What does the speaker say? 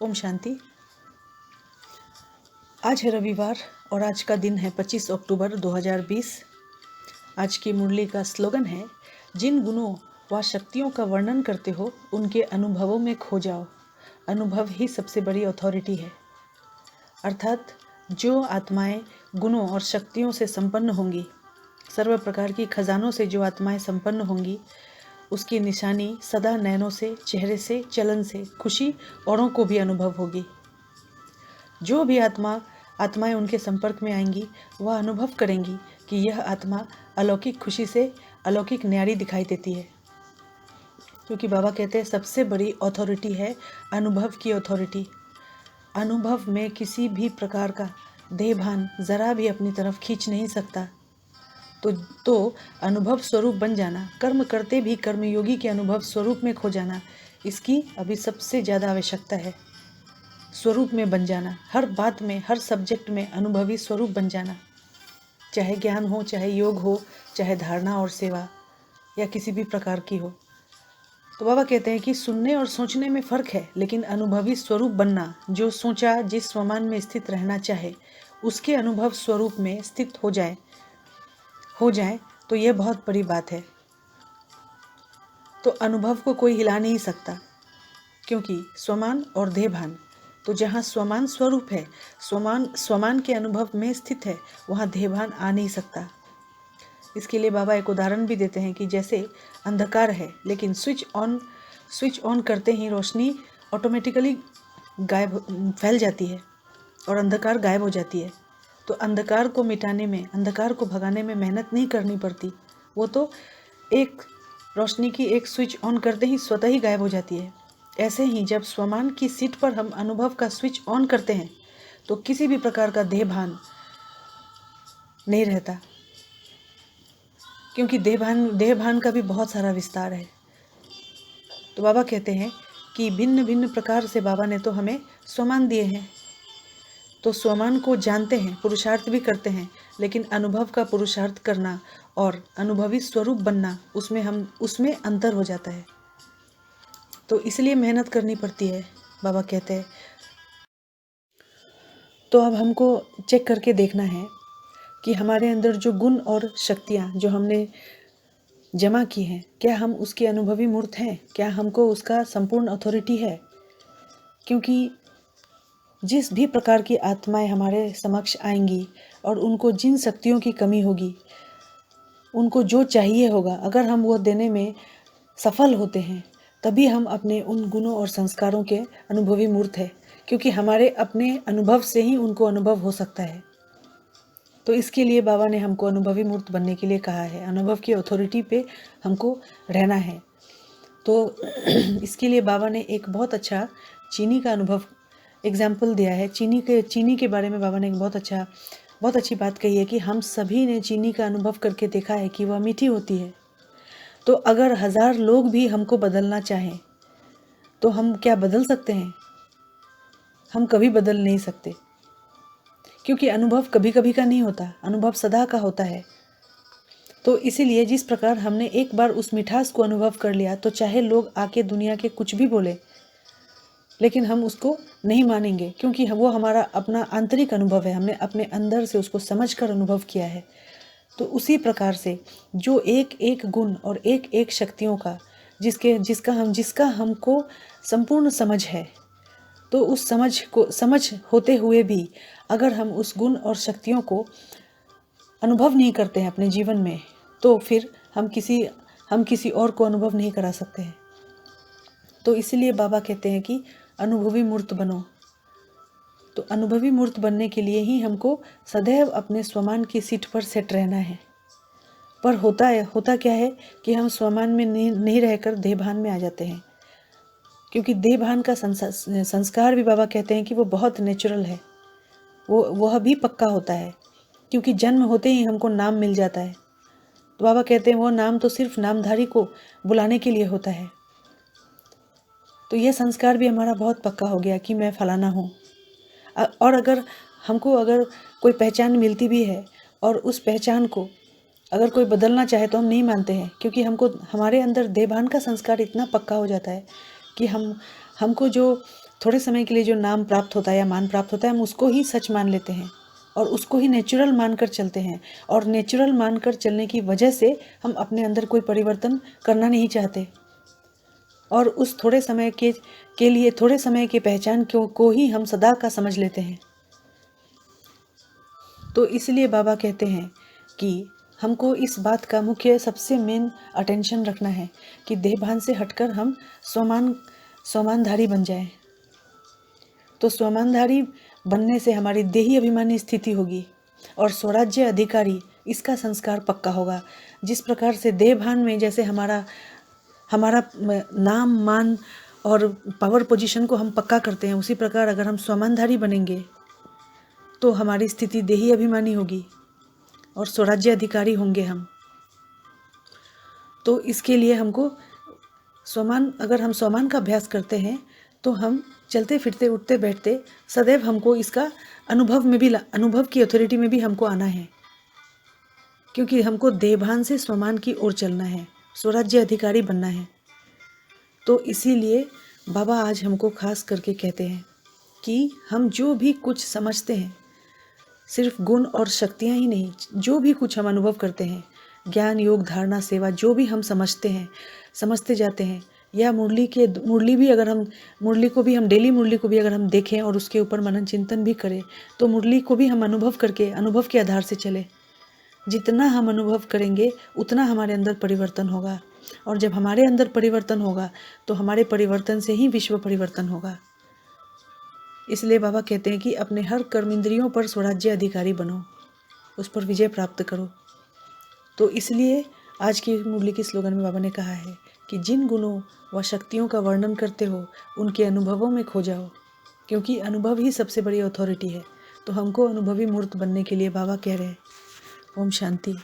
ओम शांति। आज है रविवार और आज का दिन है 25 अक्टूबर 2020। आज की मुरली का स्लोगन है, जिन गुणों व शक्तियों का वर्णन करते हो उनके अनुभवों में खो जाओ। अनुभव ही सबसे बड़ी अथॉरिटी है। अर्थात जो आत्माएं गुणों और शक्तियों से संपन्न होंगी, सर्व प्रकार की खजानों से जो आत्माएं संपन्न होंगी, उसकी निशानी सदा नैनों से, चेहरे से, चलन से खुशी औरों को भी अनुभव होगी। जो भी आत्माएं उनके संपर्क में आएंगी, वह अनुभव करेंगी कि यह आत्मा अलौकिक खुशी से अलौकिक न्यारी दिखाई देती है। क्योंकि बाबा कहते हैं सबसे बड़ी अथॉरिटी है अनुभव की अथॉरिटी। अनुभव में किसी भी प्रकार का देहभान जरा भी अपनी तरफ खींच नहीं सकता। तो अनुभव स्वरूप बन जाना, कर्म करते भी कर्मयोगी के अनुभव स्वरूप में खो जाना, इसकी अभी सबसे ज़्यादा आवश्यकता है। स्वरूप में बन जाना, हर बात में, हर सब्जेक्ट में अनुभवी स्वरूप बन जाना, चाहे ज्ञान हो, चाहे योग हो, चाहे धारणा और सेवा या किसी भी प्रकार की हो। तो बाबा कहते हैं कि सुनने और सोचने में फ़र्क है, लेकिन अनुभवी स्वरूप बनना, जो सोचा जिस स्वमान में स्थित रहना चाहे उसके अनुभव स्वरूप में स्थित हो जाए तो यह बहुत बड़ी बात है। तो अनुभव को कोई हिला नहीं सकता, क्योंकि स्वमान और देहभान, तो जहाँ स्वमान स्वरूप है, स्वमान के अनुभव में स्थित है, वहाँ देहभान आ नहीं सकता। इसके लिए बाबा एक उदाहरण भी देते हैं कि जैसे अंधकार है, लेकिन स्विच ऑन करते ही रोशनी ऑटोमेटिकली फैल जाती है और अंधकार गायब हो जाती है। तो अंधकार को मिटाने में, अंधकार को भगाने में मेहनत नहीं करनी पड़ती। वो तो एक रोशनी की एक स्विच ऑन करते ही स्वतः ही गायब हो जाती है। ऐसे ही जब स्वमान की सीट पर हम अनुभव का स्विच ऑन करते हैं तो किसी भी प्रकार का देहभान नहीं रहता, क्योंकि देहभान का भी बहुत सारा विस्तार है। तो बाबा कहते हैं कि भिन्न भिन्न प्रकार से बाबा ने तो हमें स्वमान दिए हैं, तो स्वमान को जानते हैं, पुरुषार्थ भी करते हैं, लेकिन अनुभव का पुरुषार्थ करना और अनुभवी स्वरूप बनना, उसमें अंतर हो जाता है। तो इसलिए मेहनत करनी पड़ती है, बाबा कहते हैं। तो अब हमको चेक करके देखना है कि हमारे अंदर जो गुण और शक्तियाँ जो हमने जमा की हैं, क्या हम उसके अनुभवी मूर्त हैं? क्या हमको उसका संपूर्ण अथॉरिटी है? क्योंकि जिस भी प्रकार की आत्माएं हमारे समक्ष आएंगी और उनको जिन शक्तियों की कमी होगी, उनको जो चाहिए होगा, अगर हम वो देने में सफल होते हैं, तभी हम अपने उन गुणों और संस्कारों के अनुभवी मूर्त हैं। क्योंकि हमारे अपने अनुभव से ही उनको अनुभव हो सकता है। तो इसके लिए बाबा ने हमको अनुभवी मूर्त बनने के लिए कहा है, अनुभव की अथॉरिटी पे हमको रहना है। तो इसके लिए बाबा ने एक बहुत अच्छा चीनी का अनुभव एग्जाम्पल दिया है। चीनी के बारे में बाबा ने एक बहुत अच्छी बात कही है कि हम सभी ने चीनी का अनुभव करके देखा है कि वह मीठी होती है। तो अगर 1000 लोग भी हमको बदलना चाहें तो हम क्या बदल सकते हैं? हम कभी बदल नहीं सकते, क्योंकि अनुभव कभी कभी का नहीं होता, अनुभव सदा का होता है। तो इसीलिए जिस प्रकार हमने एक बार उस मिठास को अनुभव कर लिया, तो चाहे लोग आके दुनिया के कुछ भी बोले, लेकिन हम उसको नहीं मानेंगे, क्योंकि वो हमारा अपना आंतरिक अनुभव है, हमने अपने अंदर से उसको समझकर अनुभव किया है। तो उसी प्रकार से जो एक एक गुण और एक एक शक्तियों का जिसका हमको संपूर्ण समझ है, तो उस समझ होते हुए भी अगर हम उस गुण और शक्तियों को अनुभव नहीं करते हैं अपने जीवन में, तो फिर हम किसी और को अनुभव नहीं करा सकते हैं। तो इसलिए बाबा कहते हैं कि अनुभवी मूर्त बनो। तो अनुभवी मूर्त बनने के लिए ही हमको सदैव अपने स्वमान की सीट पर सेट रहना है। पर होता क्या है कि हम स्वमान में नहीं रहकर देहभान में आ जाते हैं। क्योंकि देहभान का संस्कार भी बाबा कहते हैं कि वो बहुत नेचुरल है, वह भी पक्का होता है, क्योंकि जन्म होते ही हमको नाम मिल जाता है। तो बाबा कहते हैं वो नाम तो सिर्फ नामधारी को बुलाने के लिए होता है। तो यह संस्कार भी हमारा बहुत पक्का हो गया कि मैं फलाना हूँ। और अगर कोई पहचान मिलती भी है और उस पहचान को अगर कोई बदलना चाहे तो हम नहीं मानते हैं, क्योंकि हमारे अंदर देहभान का संस्कार इतना पक्का हो जाता है कि हमको जो थोड़े समय के लिए जो नाम प्राप्त होता है या मान प्राप्त होता है, हम उसको ही सच मान लेते हैं और उसको ही नेचुरल मानकर चलते हैं। और नेचुरल मानकर चलने की वजह से हम अपने अंदर कोई परिवर्तन करना नहीं चाहते और उस थोड़े समय के लिए थोड़े समय की पहचान को ही हम सदा का समझ लेते हैं। तो इसलिए बाबा कहते हैं कि हमको इस बात का मुख्य सबसे मेन अटेंशन रखना है कि देहभान से हटकर हम स्वमानधारी बन जाएं। तो स्वमानधारी बनने से हमारी देही अभिमानी स्थिति होगी और स्वराज्य अधिकारी इसका संस्कार पक्का होगा। जिस प्रकार से देहभान में जैसे हमारा नाम मान और पावर पोजीशन को हम पक्का करते हैं, उसी प्रकार अगर हम स्वमानधारी बनेंगे तो हमारी स्थिति देही अभिमानी होगी और स्वराज्य अधिकारी होंगे हम। तो इसके लिए हमको अगर हम स्वमान का अभ्यास करते हैं तो हम चलते फिरते उठते बैठते सदैव हमको इसका अनुभव की अथॉरिटी में भी हमको आना है, क्योंकि हमको देहभान से स्वमान की ओर चलना है, स्वराज्य अधिकारी बनना है। तो इसीलिए बाबा आज हमको खास करके कहते हैं कि हम जो भी कुछ समझते हैं, सिर्फ गुण और शक्तियाँ ही नहीं, जो भी कुछ हम अनुभव करते हैं, ज्ञान योग धारणा सेवा जो भी हम समझते जाते हैं, या मुरली को भी हम देखें और उसके ऊपर मनन चिंतन भी करें, तो मुरली को भी हम अनुभव करके अनुभव के आधार से चले। जितना हम अनुभव करेंगे उतना हमारे अंदर परिवर्तन होगा, और जब हमारे अंदर परिवर्तन होगा तो हमारे परिवर्तन से ही विश्व परिवर्तन होगा। इसलिए बाबा कहते हैं कि अपने हर कर्म इंद्रियों पर स्वराज्य अधिकारी बनो, उस पर विजय प्राप्त करो। तो इसलिए आज की मुरली की स्लोगन में बाबा ने कहा है कि जिन गुणों व शक्तियों का वर्णन करते हो उनके अनुभवों में खो जाओ, क्योंकि अनुभव ही सबसे बड़ी अथॉरिटी है। तो हमको अनुभवी मूर्त बनने के लिए बाबा कह रहे हैं। ओम शांति।